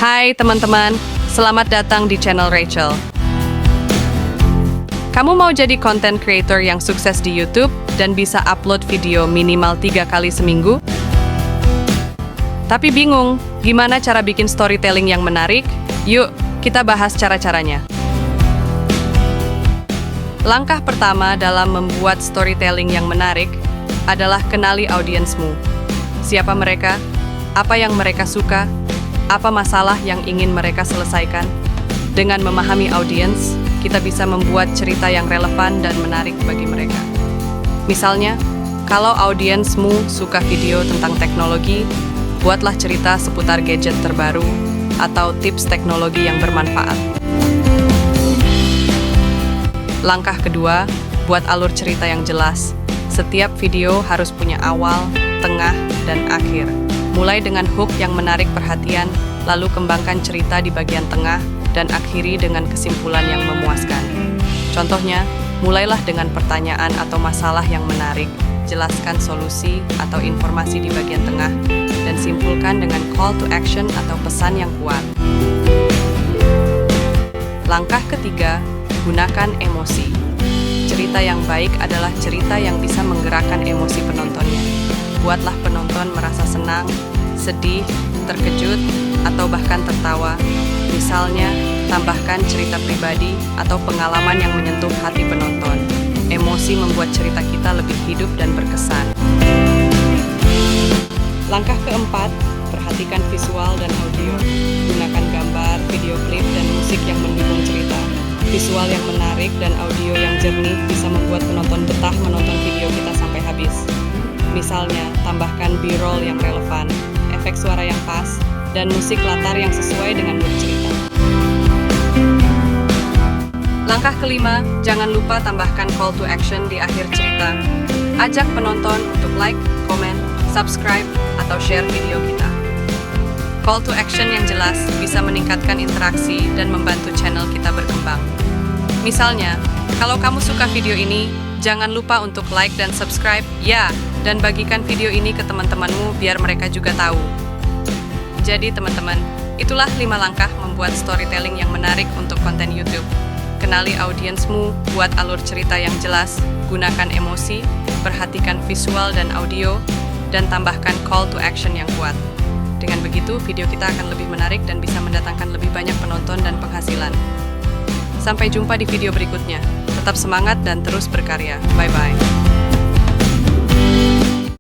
Hai teman-teman, selamat datang di channel Rachel. Kamu mau jadi content creator yang sukses di YouTube dan bisa upload video minimal 3 kali seminggu? Tapi bingung, gimana cara bikin storytelling yang menarik? Yuk, kita bahas cara-caranya. Langkah pertama dalam membuat storytelling yang menarik adalah kenali audiensmu. Siapa mereka? Apa yang mereka suka? Apa masalah yang ingin mereka selesaikan? Dengan memahami audiens, kita bisa membuat cerita yang relevan dan menarik bagi mereka. Misalnya, kalau audiensmu suka video tentang teknologi, buatlah cerita seputar gadget terbaru atau tips teknologi yang bermanfaat. Langkah kedua, buat alur cerita yang jelas. Setiap video harus punya awal, tengah, dan akhir. Mulai dengan hook yang menarik perhatian, lalu kembangkan cerita di bagian tengah, dan akhiri dengan kesimpulan yang memuaskan. Contohnya, mulailah dengan pertanyaan atau masalah yang menarik, jelaskan solusi atau informasi di bagian tengah, dan simpulkan dengan call to action atau pesan yang kuat. Langkah ketiga, gunakan emosi. Cerita yang baik adalah cerita yang bisa menggerakkan emosi penontonnya. Buatlah penonton merasa senang, sedih, terkejut, atau bahkan tertawa. Misalnya, tambahkan cerita pribadi atau pengalaman yang menyentuh hati penonton. Emosi membuat cerita kita lebih hidup dan berkesan. Langkah keempat, perhatikan visual dan audio. Gunakan gambar, video klip, dan musik yang mendukung cerita. Visual yang menarik dan audio yang jernih bisa membuat penonton betah menonton video kita sampai habis. Misalnya, tambahkan B-roll yang relevan, efek suara yang pas, dan musik latar yang sesuai dengan mood cerita. Langkah kelima, jangan lupa tambahkan call to action di akhir cerita. Ajak penonton untuk like, komen, subscribe, atau share video kita. Call to action yang jelas bisa meningkatkan interaksi dan membantu channel kita berkembang. Misalnya, kalau kamu suka video ini, jangan lupa untuk like dan subscribe, dan bagikan video ini ke teman-temanmu biar mereka juga tahu. Jadi teman-teman, itulah 5 langkah membuat storytelling yang menarik untuk konten YouTube. Kenali audiensmu, buat alur cerita yang jelas, gunakan emosi, perhatikan visual dan audio, dan tambahkan call to action yang kuat. Dengan begitu, video kita akan lebih menarik dan bisa mendatangkan lebih banyak penonton dan penghasilan. Sampai jumpa di video berikutnya. Tetap semangat dan terus berkarya. Bye-bye.